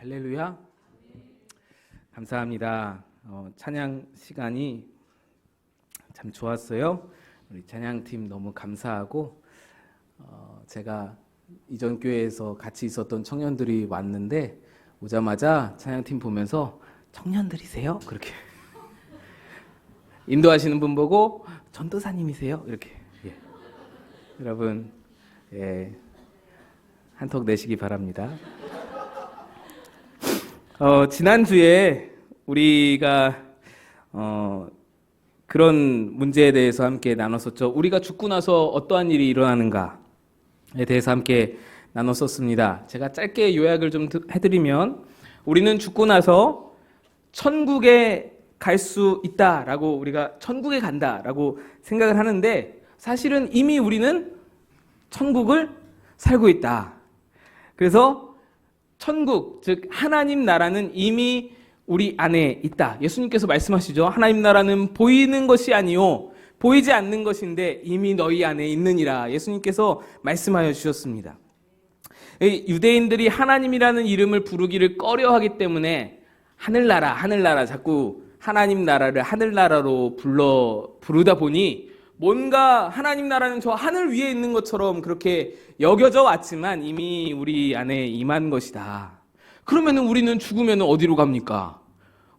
할렐루야. 감사합니다. 찬양 시간이 참 좋았어요. 우리 찬양팀 너무 감사하고 제가 이전 교회에서 같이 있었던 청년들이 왔는데 오자마자 찬양팀 보면서 청년들이세요? 그렇게 인도하시는 분 보고 전도사님이세요? 이렇게 여러분 한턱 내시기 바랍니다. 지난주에 우리가 그런 문제에 대해서 함께 나눴었죠. 우리가 죽고 나서 어떠한 일이 일어나는가에 대해서 함께 나눴었습니다. 제가 짧게 요약을 좀 해드리면 우리는 죽고 나서 천국에 갈 수 있다라고, 우리가 천국에 간다라고 생각을 하는데 사실은 이미 우리는 천국을 살고 있다. 그래서 천국, 즉 하나님 나라는 이미 우리 안에 있다. 예수님께서 말씀하시죠. 하나님 나라는 보이는 것이 아니요 보이지 않는 것인데 이미 너희 안에 있느니라. 예수님께서 말씀하여 주셨습니다. 유대인들이 하나님이라는 이름을 부르기를 꺼려하기 때문에 하늘나라, 하늘나라, 자꾸 하나님 나라를 하늘나라로 부르다 보니 뭔가 하나님 나라는 저 하늘 위에 있는 것처럼 그렇게 여겨져 왔지만 이미 우리 안에 임한 것이다. 그러면 우리는 죽으면 어디로 갑니까?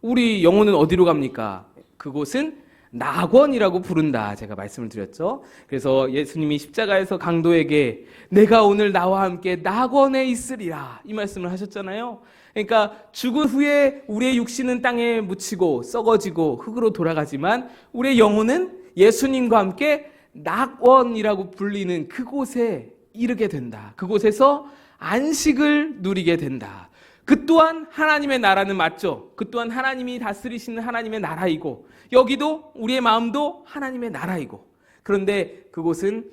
우리 영혼은 어디로 갑니까? 그곳은 낙원이라고 부른다. 제가 말씀을 드렸죠. 그래서 예수님이 십자가에서 강도에게 내가 오늘 나와 함께 낙원에 있으리라 이 말씀을 하셨잖아요. 그러니까 죽은 후에 우리의 육신은 땅에 묻히고 썩어지고 흙으로 돌아가지만 우리의 영혼은 예수님과 함께 낙원이라고 불리는 그곳에 이르게 된다. 그곳에서 안식을 누리게 된다. 그 또한 하나님의 나라는 맞죠. 그 또한 하나님이 다스리시는 하나님의 나라이고 여기도 우리의 마음도 하나님의 나라이고, 그런데 그곳은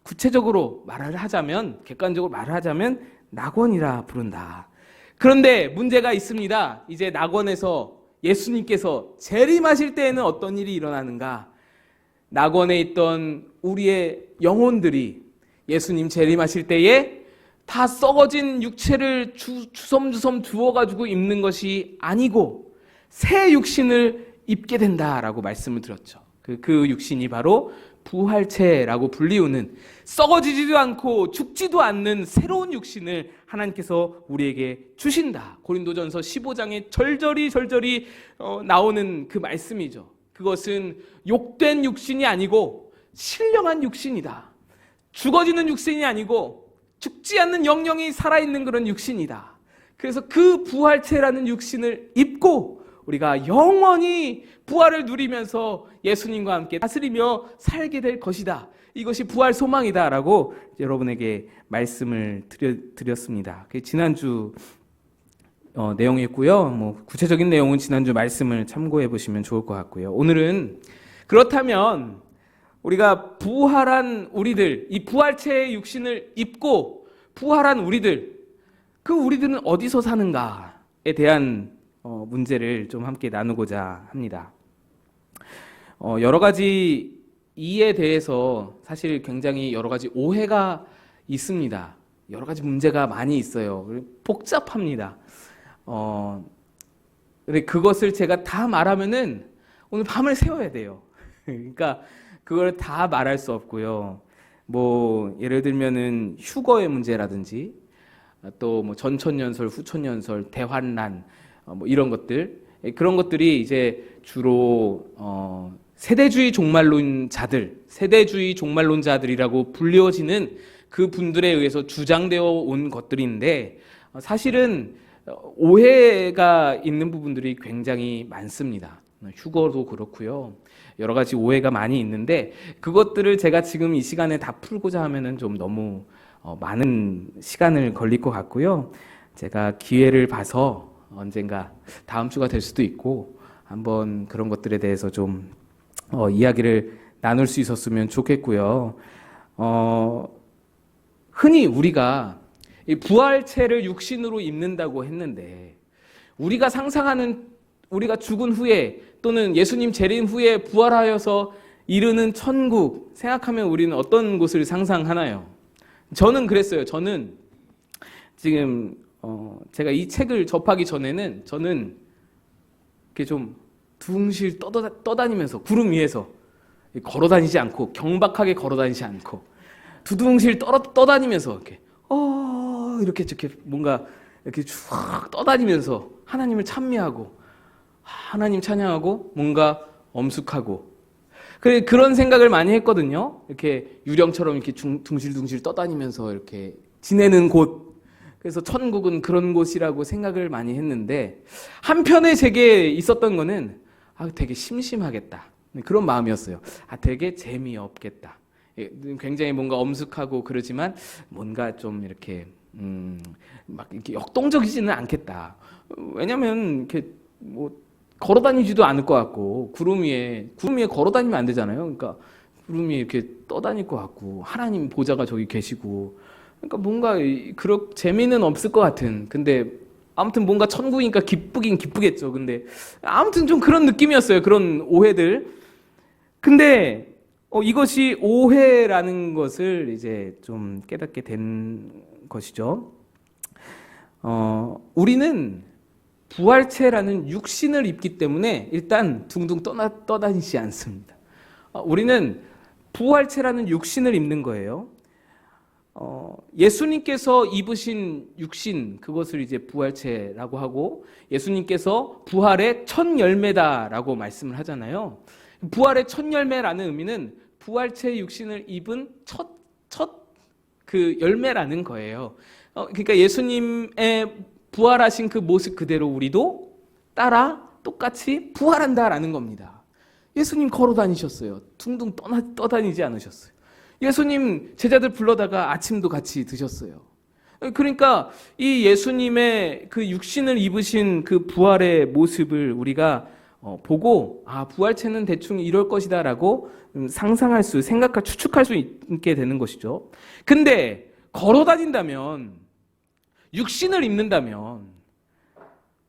구체적으로 말을 하자면, 객관적으로 말을 하자면 낙원이라 부른다. 그런데 문제가 있습니다. 이제 낙원에서 예수님께서 재림하실 때에는 어떤 일이 일어나는가? 낙원에 있던 우리의 영혼들이 예수님 재림하실 때에 다 썩어진 육체를 주섬주섬 주워가지고 입는 것이 아니고 새 육신을 입게 된다라고 말씀을 드렸죠. 그 육신이 바로 부활체라고 불리우는, 썩어지지도 않고 죽지도 않는 새로운 육신을 하나님께서 우리에게 주신다. 고린도전서 15장에 절절히 나오는 그 말씀이죠. 그것은 욕된 육신이 아니고 신령한 육신이다. 죽어지는 육신이 아니고 죽지 않는 영영이 살아있는 그런 육신이다. 그래서 그 부활체라는 육신을 입고 우리가 영원히 부활을 누리면서 예수님과 함께 다스리며 살게 될 것이다. 이것이 부활 소망이다라고 여러분에게 말씀을 드렸습니다. 지난주 내용이었고요. 구체적인 내용은 지난주 말씀을 참고해 보시면 좋을 것 같고요. 오늘은 그렇다면 우리가 부활한 우리들, 이 부활체의 육신을 입고 부활한 우리들, 그 우리들은 어디서 사는가에 대한 문제를 좀 함께 나누고자 합니다. 여러 가지 이에 대해서 사실 굉장히 여러 가지 오해가 있습니다. 여러 가지 문제가 많이 있어요. 복잡합니다. 근데 그것을 제가 다 말하면은 오늘 밤을 새워야 돼요. 그러니까 그걸 다 말할 수 없고요. 예를 들면은 휴거의 문제라든지 또 전천년설, 후천년설, 대환란 이런 것들, 그런 것들이 이제 주로 세대주의 종말론자들이라고 불리워지는 그 분들에 의해서 주장되어 온 것들인데 사실은 오해가 있는 부분들이 굉장히 많습니다. 휴거도 그렇고요. 여러 가지 오해가 많이 있는데 그것들을 제가 지금 이 시간에 다 풀고자 하면은 좀 너무 많은 시간을 걸릴 것 같고요. 제가 기회를 봐서 언젠가 다음 주가 될 수도 있고 한번 그런 것들에 대해서 좀 이야기를 나눌 수 있었으면 좋겠고요. 흔히 우리가 이 부활체를 육신으로 입는다고 했는데 우리가 상상하는, 우리가 죽은 후에 또는 예수님 재림 후에 부활하여서 이르는 천국 생각하면 우리는 어떤 곳을 상상하나요? 저는 그랬어요. 저는 지금 제가 이 책을 접하기 전에는 저는 이렇게 좀 둥실 떠다니면서 구름 위에서 걸어다니지 않고 경박하게 걸어다니지 않고 두둥실 떠다니면서 이렇게 뭔가 이렇게 쭉 떠다니면서 하나님을 찬미하고 하나님 찬양하고 뭔가 엄숙하고 그런 생각을 많이 했거든요. 이렇게 유령처럼 이렇게 둥실둥실 떠다니면서 이렇게 지내는 곳. 그래서 천국은 그런 곳이라고 생각을 많이 했는데 한편에 제게 있었던 거는 되게 심심하겠다. 그런 마음이었어요. 되게 재미없겠다. 굉장히 뭔가 엄숙하고 그러지만 뭔가 좀 이렇게 막 이렇게 역동적이지는 않겠다. 왜냐면 이렇게 뭐 걸어다니지도 않을 것 같고 구름 위에 걸어다니면 안 되잖아요. 그러니까 구름 위에 이렇게 떠다닐 것 같고 하나님 보좌가 저기 계시고 그러니까 뭔가 그렇게 재미는 없을 것 같은. 근데 아무튼 뭔가 천국이니까 기쁘긴 기쁘겠죠. 근데 아무튼 좀 그런 느낌이었어요. 그런 오해들. 근데 이것이 오해라는 것을 이제 좀 깨닫게 된 것이죠. 우리는 부활체라는 육신을 입기 때문에 일단 둥둥 떠다니지 않습니다. 우리는 부활체라는 육신을 입는 거예요. 예수님께서 입으신 육신, 그것을 이제 부활체라고 하고 예수님께서 부활의 첫 열매다라고 말씀을 하잖아요. 부활의 첫 열매라는 의미는 부활체 육신을 입은 첫 그 열매라는 거예요. 그러니까 예수님의 부활하신 그 모습 그대로 우리도 따라 똑같이 부활한다라는 겁니다. 예수님 걸어 다니셨어요. 둥둥 떠다니지 않으셨어요. 예수님 제자들 불러다가 아침도 같이 드셨어요. 그러니까 이 예수님의 그 육신을 입으신 그 부활의 모습을 우리가 보고 부활체는 대충 이럴 것이다 라고 생각할, 추측할 수 있게 되는 것이죠. 근데 걸어 다닌다면, 육신을 입는다면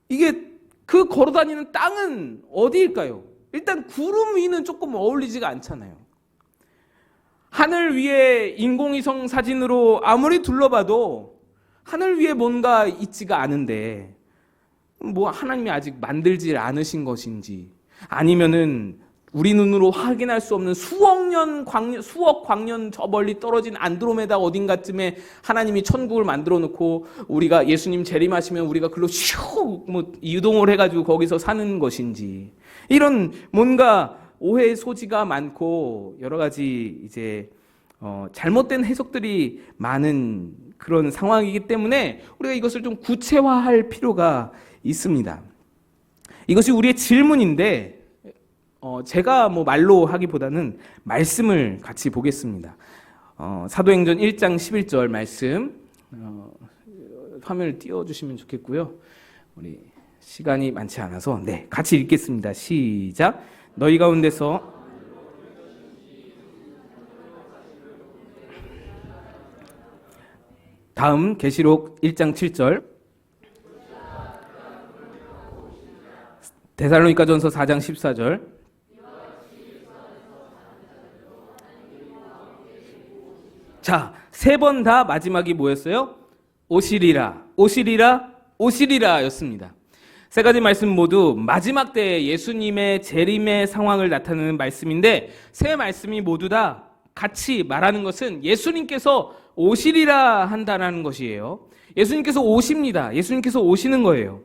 이게 그 걸어 다니는 땅은 어디일까요? 일단 구름 위는 조금 어울리지가 않잖아요. 하늘 위에 인공위성 사진으로 아무리 둘러봐도 하늘 위에 뭔가 있지가 않은데 뭐 하나님이 아직 만들지 않으신 것인지 아니면은 우리 눈으로 확인할 수 없는 수억 광년 저 멀리 떨어진 안드로메다 어딘가쯤에 하나님이 천국을 만들어 놓고 우리가 예수님 재림하시면 우리가 글로 이동을 해가지고 거기서 사는 것인지 이런 뭔가 오해의 소지가 많고 여러 가지 이제 잘못된 해석들이 많은 그런 상황이기 때문에 우리가 이것을 좀 구체화할 필요가 있습니다. 이것이 우리의 질문인데 제가 말로 하기보다는 말씀을 같이 보겠습니다. 사도행전 1장 11절 말씀 화면을 띄워주시면 좋겠고요. 우리 시간이 많지 않아서 같이 읽겠습니다. 시작. 너희 가운데서 다음 계시록 1장 7절 데살로니가전서 4장 14절 자, 세 번 다 마지막이 뭐였어요? 오시리라, 오시리라, 오시리라 였습니다. 세 가지 말씀 모두 마지막 때 예수님의 재림의 상황을 나타내는 말씀인데 세 말씀이 모두 다 같이 말하는 것은 예수님께서 오시리라 한다는 것이에요. 예수님께서 오십니다. 예수님께서 오시는 거예요.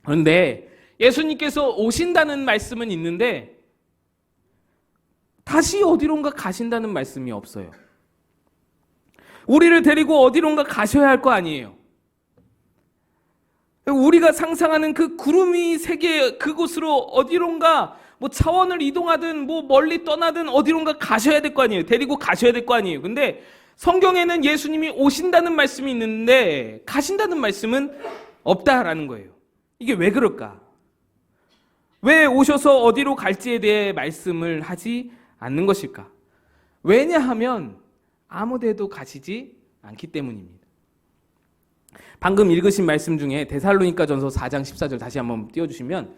그런데 예수님께서 오신다는 말씀은 있는데 다시 어디론가 가신다는 말씀이 없어요. 우리를 데리고 어디론가 가셔야 할 거 아니에요. 우리가 상상하는 그 구름 위 세계 그곳으로 어디론가 차원을 이동하든 멀리 떠나든 어디론가 가셔야 될 거 아니에요. 데리고 가셔야 될 거 아니에요. 근데 성경에는 예수님이 오신다는 말씀이 있는데 가신다는 말씀은 없다라는 거예요. 이게 왜 그럴까? 왜 오셔서 어디로 갈지에 대해 말씀을 하지 않는 것일까? 왜냐하면 아무 데도 가시지 않기 때문입니다. 방금 읽으신 말씀 중에 데살로니가전서 4장 14절 다시 한번 띄워주시면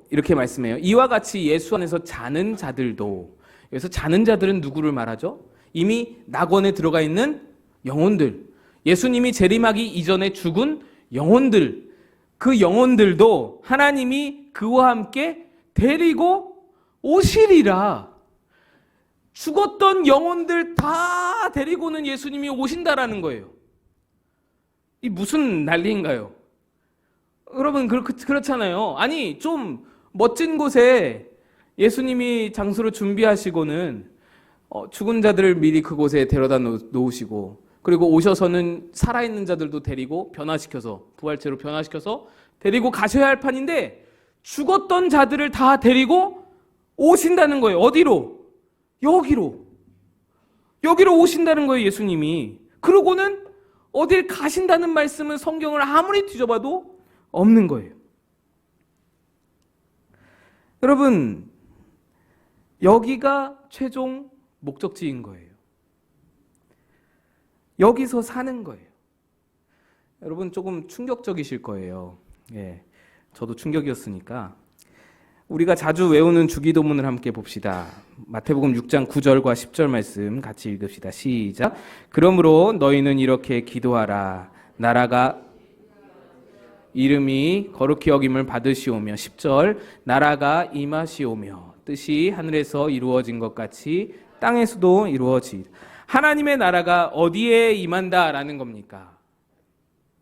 이렇게 말씀해요. 이와 같이 예수 안에서 자는 자들도, 여기서 자는 자들은 누구를 말하죠? 이미 낙원에 들어가 있는 영혼들, 예수님이 재림하기 이전에 죽은 영혼들, 그 영혼들도 하나님이 그와 함께 데리고 오시리라. 죽었던 영혼들 다 데리고는 예수님이 오신다라는 거예요. 이 무슨 난리인가요? 여러분 그렇잖아요. 아니 좀 멋진 곳에 예수님이 장소를 준비하시고는 죽은 자들을 미리 그곳에 데려다 놓으시고, 그리고 오셔서는 살아있는 자들도 데리고 변화시켜서, 부활체로 변화시켜서 데리고 가셔야 할 판인데 죽었던 자들을 다 데리고 오신다는 거예요. 어디로? 여기로 오신다는 거예요, 예수님이. 그러고는 어딜 가신다는 말씀은 성경을 아무리 뒤져봐도 없는 거예요. 여러분, 여기가 최종 목적지인 거예요. 여기서 사는 거예요. 여러분 조금 충격적이실 거예요. 예, 저도 충격이었으니까. 우리가 자주 외우는 주기도문을 함께 봅시다. 마태복음 6장 9절과 10절 말씀 같이 읽읍시다. 시작. 그러므로 너희는 이렇게 기도하라. 나라가 이름이 거룩히 여김을 받으시오며, 10절 나라가 임하시오며 뜻이 하늘에서 이루어진 것 같이 땅에서도 이루어지리라. 하나님의 나라가 어디에 임한다라는 겁니까?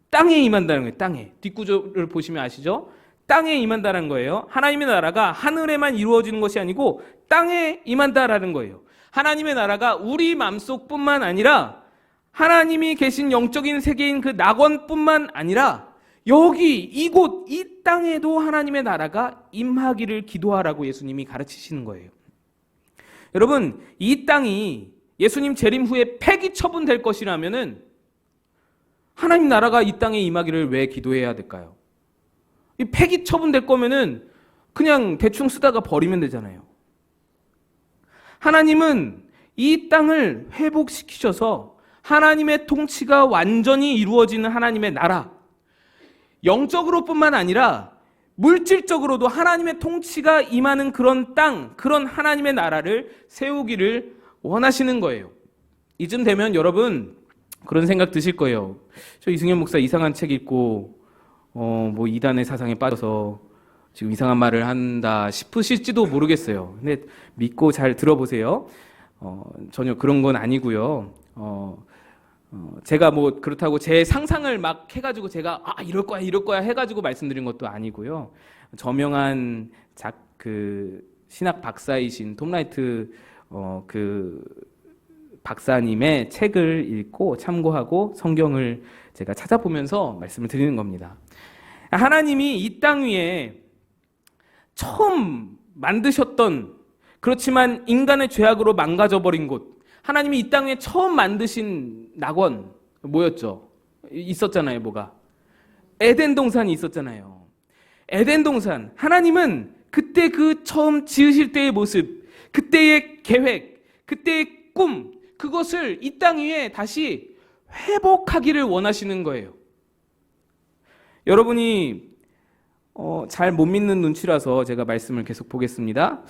땅에 임한다는 거예요. 땅에. 뒷구조를 보시면 아시죠? 땅에 임한다는 거예요. 하나님의 나라가 하늘에만 이루어지는 것이 아니고 땅에 임한다라는 거예요. 하나님의 나라가 우리 마음속뿐만 아니라 하나님이 계신 영적인 세계인 그 낙원뿐만 아니라 여기 이곳 이 땅에도 하나님의 나라가 임하기를 기도하라고 예수님이 가르치시는 거예요. 여러분, 이 땅이 예수님 재림 후에 폐기 처분될 것이라면은 하나님 나라가 이 땅에 임하기를 왜 기도해야 될까요? 이 폐기 처분될 거면은 그냥 대충 쓰다가 버리면 되잖아요. 하나님은 이 땅을 회복시키셔서 하나님의 통치가 완전히 이루어지는 하나님의 나라, 영적으로뿐만 아니라 물질적으로도 하나님의 통치가 임하는 그런 땅, 그런 하나님의 나라를 세우기를 원하시는 거예요. 이쯤 되면 여러분 그런 생각 드실 거예요. 저 이승현 목사 이상한 책 읽고 뭐 이단의 사상에 빠져서 지금 이상한 말을 한다 싶으실지도 모르겠어요. 근데 믿고 잘 들어보세요. 전혀 그런 건 아니고요. 제가 뭐 그렇다고 제 상상을 막 해가지고 제가 이럴 거야 해가지고 말씀드린 것도 아니고요. 저명한 신학 박사이신 톰 라이트 그 박사님의 책을 읽고 참고하고 성경을 제가 찾아보면서 말씀을 드리는 겁니다. 하나님이 이 땅 위에 처음 만드셨던, 그렇지만 인간의 죄악으로 망가져버린 곳, 하나님이 이 땅 위에 처음 만드신 낙원 뭐였죠? 있었잖아요. 뭐가? 에덴 동산이 있었잖아요. 에덴 동산, 하나님은 그때 그 처음 지으실 때의 모습, 그때의 계획, 그때의 꿈, 그것을 이 땅 위에 다시 회복하기를 원하시는 거예요. 여러분이 잘 못 믿는 눈치라서 제가 말씀을 계속 보겠습니다.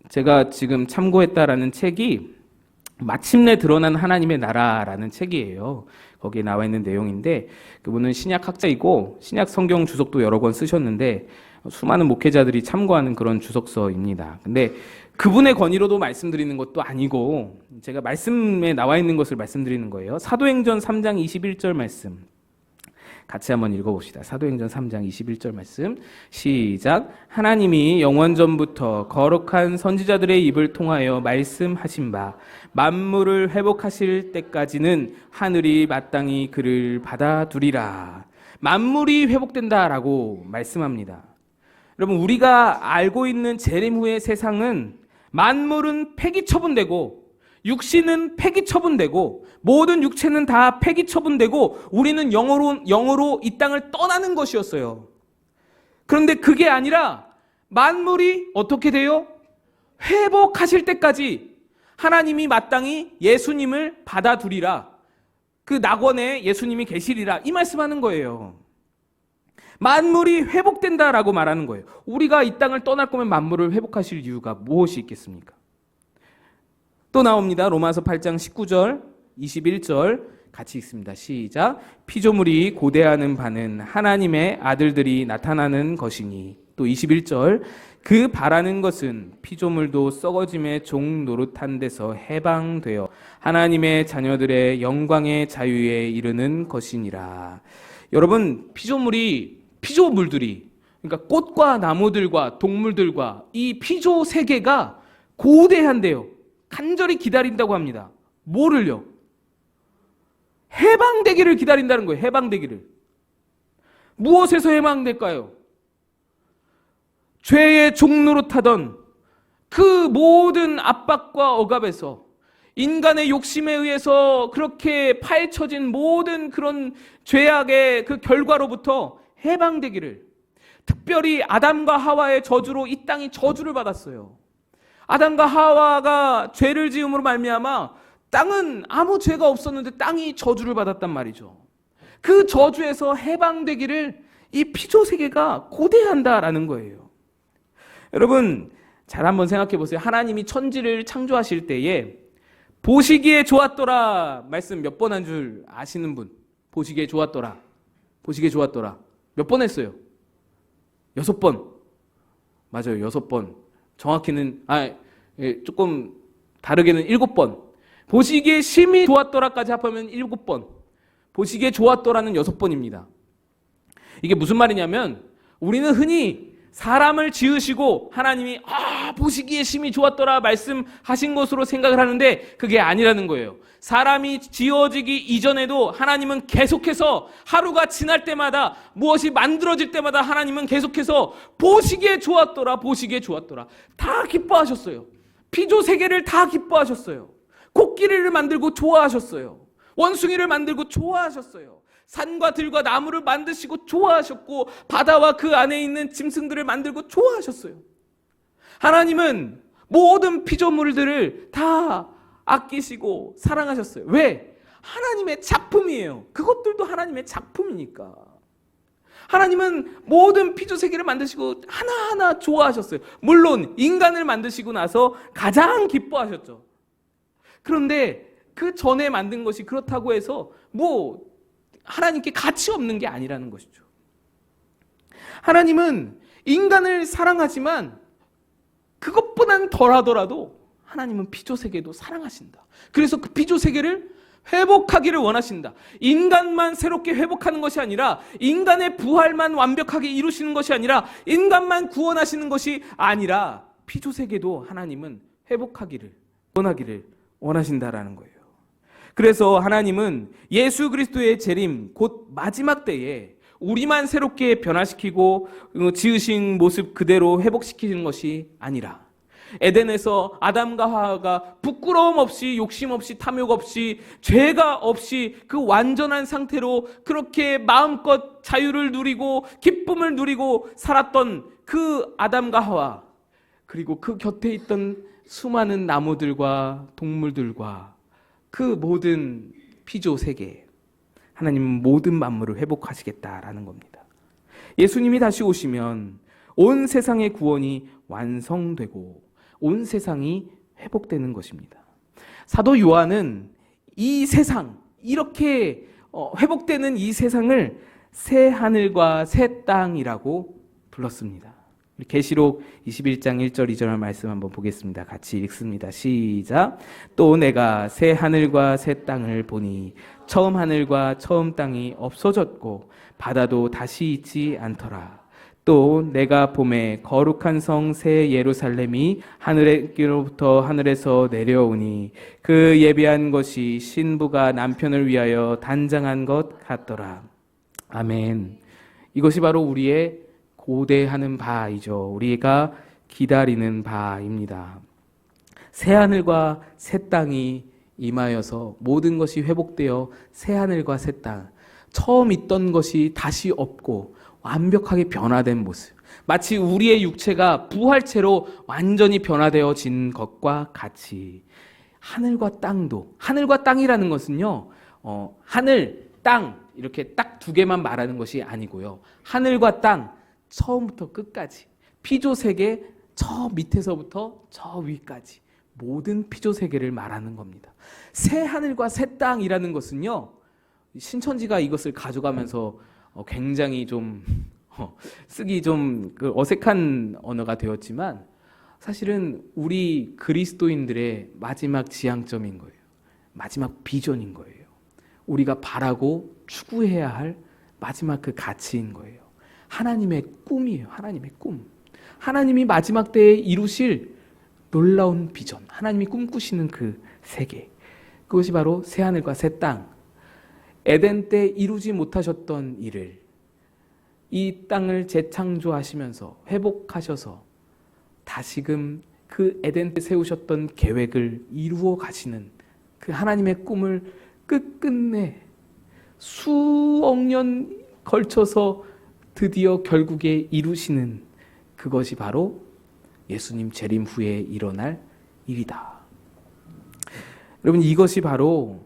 제가 지금 참고했다라는 책이 마침내 드러난 하나님의 나라라는 책이에요. 거기에 나와 있는 내용인데, 그분은 신약 학자이고 신약 성경 주석도 여러 권 쓰셨는데 수많은 목회자들이 참고하는 그런 주석서입니다. 근데 그분의 권위로도 말씀드리는 것도 아니고 제가 말씀에 나와 있는 것을 말씀드리는 거예요. 사도행전 3장 21절 말씀 같이 한번 읽어봅시다. 사도행전 3장 21절 말씀 시작. 하나님이 영원전부터 거룩한 선지자들의 입을 통하여 말씀하신 바 만물을 회복하실 때까지는 하늘이 마땅히 그를 받아두리라. 만물이 회복된다라고 말씀합니다. 여러분, 우리가 알고 있는 재림 후의 세상은 만물은 폐기 처분되고 육신은 폐기 처분되고 모든 육체는 다 폐기 처분되고 우리는 영으로 이 땅을 떠나는 것이었어요. 그런데 그게 아니라 만물이 어떻게 돼요? 회복하실 때까지 하나님이 마땅히 예수님을 받아두리라. 그 낙원에 예수님이 계시리라. 이 말씀하는 거예요. 만물이 회복된다라고 말하는 거예요. 우리가 이 땅을 떠날 거면 만물을 회복하실 이유가 무엇이 있겠습니까? 또 나옵니다. 로마서 8장 19절 21절 같이 읽습니다. 시작. 피조물이 고대하는 바는 하나님의 아들들이 나타나는 것이니. 또 21절. 그 바라는 것은 피조물도 썩어짐의 종 노릇한 데서 해방되어 하나님의 자녀들의 영광의 자유에 이르는 것이니라. 여러분, 피조물들이 그러니까 꽃과 나무들과 동물들과 이 피조 세계가 고대한데요. 간절히 기다린다고 합니다. 뭐를요? 해방되기를 기다린다는 거예요. 해방되기를. 무엇에서 해방될까요? 죄의 종노릇하던 그 모든 압박과 억압에서, 인간의 욕심에 의해서 그렇게 파헤쳐진 모든 그런 죄악의 그 결과로부터 해방되기를. 특별히 아담과 하와의 저주로 이 땅이 저주를 받았어요. 아담과 하와가 죄를 지음으로 말미암아 땅은 아무 죄가 없었는데 땅이 저주를 받았단 말이죠. 그 저주에서 해방되기를 이 피조 세계가 고대한다라는 거예요. 여러분, 잘 한번 생각해 보세요. 하나님이 천지를 창조하실 때에 보시기에 좋았더라 말씀 몇 번 한 줄 아시는 분? 보시기에 좋았더라. 보시기에 좋았더라. 몇 번 했어요? 6번. 맞아요. 6번. 정확히는 조금 다르게는 7번. 보시기에 심히 좋았더라까지 합하면 7번. 보시기에 좋았더라는 6번입니다. 이게 무슨 말이냐면, 우리는 흔히 사람을 지으시고 하나님이 보시기에 심히 좋았더라 말씀하신 것으로 생각을 하는데 그게 아니라는 거예요. 사람이 지어지기 이전에도 하나님은 계속해서 하루가 지날 때마다, 무엇이 만들어질 때마다 하나님은 계속해서 보시기에 좋았더라, 보시기에 좋았더라 다 기뻐하셨어요. 피조 세계를 다 기뻐하셨어요. 코끼리를 만들고 좋아하셨어요. 원숭이를 만들고 좋아하셨어요. 산과 들과 나무를 만드시고 좋아하셨고, 바다와 그 안에 있는 짐승들을 만들고 좋아하셨어요. 하나님은 모든 피조물들을 다 아끼시고 사랑하셨어요. 왜? 하나님의 작품이에요. 그것들도 하나님의 작품이니까. 하나님은 모든 피조 세계를 만드시고 하나하나 좋아하셨어요. 물론 인간을 만드시고 나서 가장 기뻐하셨죠. 그런데 그 전에 만든 것이 그렇다고 해서 하나님께 가치 없는 게 아니라는 것이죠. 하나님은 인간을 사랑하지만 그것보다는 덜하더라도 하나님은 피조세계도 사랑하신다. 그래서 그 피조세계를 회복하기를 원하신다. 인간만 새롭게 회복하는 것이 아니라, 인간의 부활만 완벽하게 이루시는 것이 아니라, 인간만 구원하시는 것이 아니라 피조세계도 하나님은 회복하기를 원하신다라는 거예요. 그래서 하나님은 예수 그리스도의 재림, 곧 마지막 때에 우리만 새롭게 변화시키고 지으신 모습 그대로 회복시키는 것이 아니라, 에덴에서 아담과 하와가 부끄러움 없이, 욕심 없이, 탐욕 없이, 죄가 없이 그 완전한 상태로 그렇게 마음껏 자유를 누리고 기쁨을 누리고 살았던 그 아담과 하와, 그리고 그 곁에 있던 수많은 나무들과 동물들과 그 모든 피조 세계, 하나님은 모든 만물을 회복하시겠다라는 겁니다. 예수님이 다시 오시면 온 세상의 구원이 완성되고 온 세상이 회복되는 것입니다. 사도 요한은 이 세상, 이렇게 회복되는 이 세상을 새 하늘과 새 땅이라고 불렀습니다. 계시록 21장 1절 2절 말씀 한번 보겠습니다. 같이 읽습니다. 시작. 또 내가 새 하늘과 새 땅을 보니 처음 하늘과 처음 땅이 없어졌고 바다도 다시 있지 않더라. 또 내가 봄에 거룩한 성 새 예루살렘이 하늘에로부터 하늘에서 내려오니 그 예비한 것이 신부가 남편을 위하여 단장한 것 같더라. 아멘. 이것이 바로 우리의 고대하는 바이죠. 우리가 기다리는 바입니다. 새 하늘과 새 땅이 임하여서 모든 것이 회복되어 새 하늘과 새 땅, 처음 있던 것이 다시 없고 완벽하게 변화된 모습, 마치 우리의 육체가 부활체로 완전히 변화되어진 것과 같이 하늘과 땅도, 하늘과 땅이라는 것은요, 하늘, 땅 이렇게 딱 두 개만 말하는 것이 아니고요. 하늘과 땅, 처음부터 끝까지, 피조세계 저 밑에서부터 저 위까지 모든 피조 세계를 말하는 겁니다. 새 하늘과 새 땅이라는 것은요, 신천지가 이것을 가져가면서 굉장히 좀 쓰기 좀 어색한 언어가 되었지만 사실은 우리 그리스도인들의 마지막 지향점인 거예요. 마지막 비전인 거예요. 우리가 바라고 추구해야 할 마지막 그 가치인 거예요. 하나님의 꿈이에요. 하나님의 꿈. 하나님이 마지막 때에 이루실 놀라운 비전. 하나님이 꿈꾸시는 그 세계. 그것이 바로 새하늘과 새 땅. 에덴 때 이루지 못하셨던 일을 이 땅을 재창조하시면서 회복하셔서 다시금 그 에덴 때 세우셨던 계획을 이루어 가시는 그 하나님의 꿈을 끝끝내 수억 년 걸쳐서 드디어 결국에 이루시는 그것이 바로 예수님 재림 후에 일어날 일이다. 여러분, 이것이 바로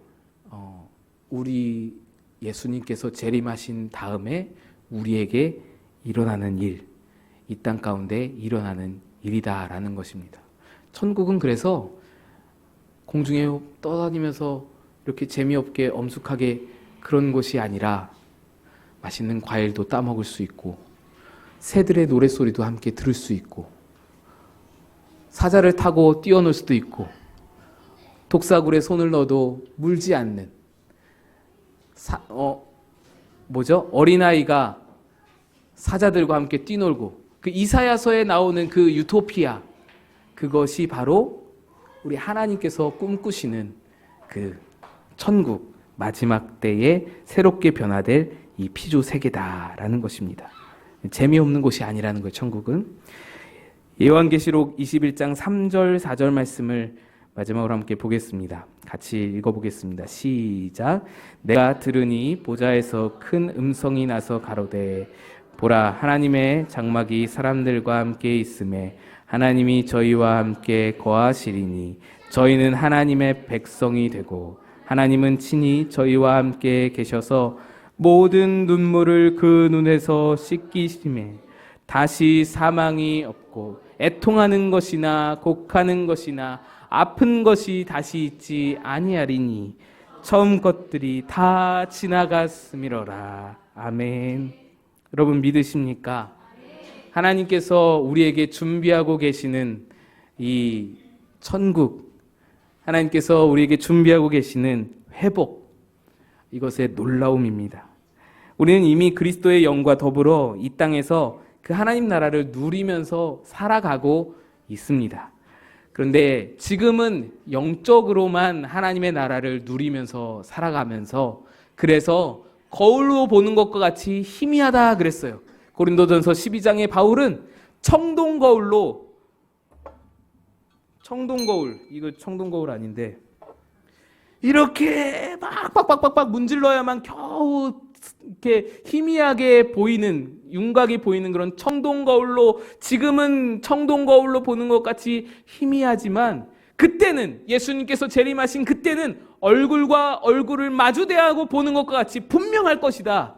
우리 예수님께서 재림하신 다음에 우리에게 일어나는 일, 이 땅 가운데 일어나는 일이다라는 것입니다. 천국은 그래서 공중에 떠다니면서 이렇게 재미없게 엄숙하게 그런 곳이 아니라 맛있는 과일도 따먹을 수 있고 새들의 노랫소리도 함께 들을 수 있고 사자를 타고 뛰어놀 수도 있고 독사굴에 손을 넣어도 물지 않는 어린아이가 사자들과 함께 뛰놀고 그 이사야서에 나오는 그 유토피아, 그것이 바로 우리 하나님께서 꿈꾸시는 그 천국, 마지막 때에 새롭게 변화될 이 피조 세계다라는 것입니다. 재미없는 곳이 아니라는 거예요. 천국은. 요한계시록 21장 3절 4절 말씀을 마지막으로 함께 보겠습니다. 같이 읽어보겠습니다. 시작. 내가 들으니 보좌에서 큰 음성이 나서 가로되 보라, 하나님의 장막이 사람들과 함께 있음에 하나님이 저희와 함께 거하시리니 저희는 하나님의 백성이 되고 하나님은 친히 저희와 함께 계셔서 모든 눈물을 그 눈에서 씻기심에 다시 사망이 없고 애통하는 것이나 곡하는 것이나 아픈 것이 다시 있지 아니하리니 처음 것들이 다 지나갔음이로라. 아멘. 여러분, 믿으십니까? 하나님께서 우리에게 준비하고 계시는 이 천국, 하나님께서 우리에게 준비하고 계시는 회복, 이것의 놀라움입니다. 우리는 이미 그리스도의 영과 더불어 이 땅에서 그 하나님 나라를 누리면서 살아가고 있습니다. 그런데 지금은 영적으로만 하나님의 나라를 누리면서 살아가면서 그래서 거울로 보는 것과 같이 희미하다 그랬어요. 고린도전서 12장의 바울은 청동거울, 이거 청동거울 아닌데 이렇게 막 빡빡빡빡 문질러야만 겨우 이렇게 희미하게 보이는, 윤곽이 보이는 그런 청동거울로, 지금은 청동거울로 보는 것 같이 희미하지만 그때는, 예수님께서 재림하신 그때는 얼굴과 얼굴을 마주대하고 보는 것과 같이 분명할 것이다.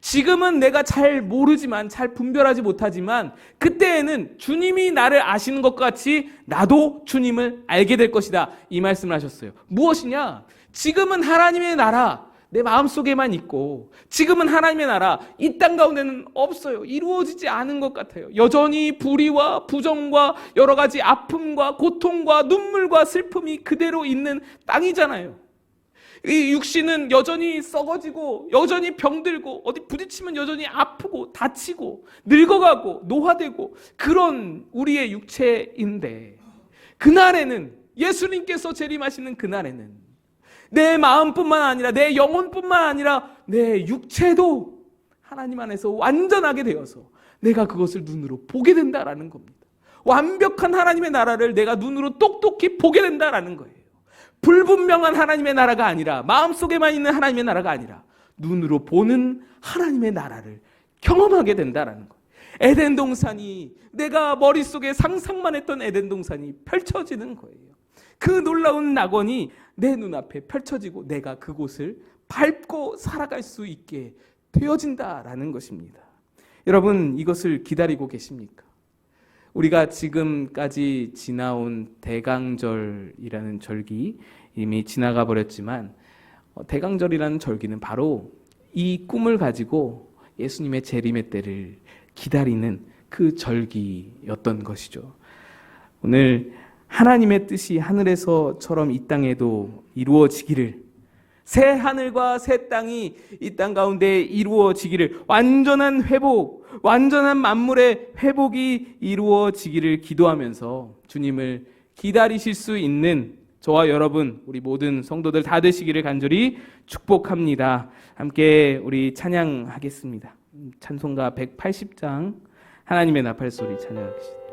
지금은 내가 잘 모르지만, 잘 분별하지 못하지만 그때에는 주님이 나를 아시는 것과 같이 나도 주님을 알게 될 것이다. 이 말씀을 하셨어요. 무엇이냐? 지금은 하나님의 나라 내 마음속에만 있고, 지금은 하나님의 나라 이 땅 가운데는 없어요. 이루어지지 않은 것 같아요. 여전히 불의와 부정과 여러 가지 아픔과 고통과 눈물과 슬픔이 그대로 있는 땅이잖아요. 이 육신은 여전히 썩어지고 여전히 병들고 어디 부딪히면 여전히 아프고 다치고 늙어가고 노화되고 그런 우리의 육체인데, 그날에는, 예수님께서 재림하시는 그날에는 내 마음뿐만 아니라 내 영혼뿐만 아니라 내 육체도 하나님 안에서 완전하게 되어서 내가 그것을 눈으로 보게 된다라는 겁니다. 완벽한 하나님의 나라를 내가 눈으로 똑똑히 보게 된다라는 거예요. 불분명한 하나님의 나라가 아니라, 마음속에만 있는 하나님의 나라가 아니라 눈으로 보는 하나님의 나라를 경험하게 된다라는 거예요. 에덴 동산이, 내가 머릿속에 상상만 했던 에덴 동산이 펼쳐지는 거예요. 그 놀라운 낙원이 내 눈앞에 펼쳐지고 내가 그곳을 밟고 살아갈 수 있게 되어진다라는 것입니다. 여러분, 이것을 기다리고 계십니까? 우리가 지금까지 지나온 대강절이라는 절기 이미 지나가 버렸지만 대강절이라는 절기는 바로 이 꿈을 가지고 예수님의 재림의 때를 기다리는 그 절기였던 것이죠. 오늘 하나님의 뜻이 하늘에서처럼 이 땅에도 이루어지기를, 새 하늘과 새 땅이 이 땅 가운데 이루어지기를, 완전한 회복, 완전한 만물의 회복이 이루어지기를 기도하면서 주님을 기다리실 수 있는 저와 여러분, 우리 모든 성도들 다 되시기를 간절히 축복합니다. 함께 우리 찬양하겠습니다. 찬송가 180장 하나님의 나팔 소리 찬양하겠습니다.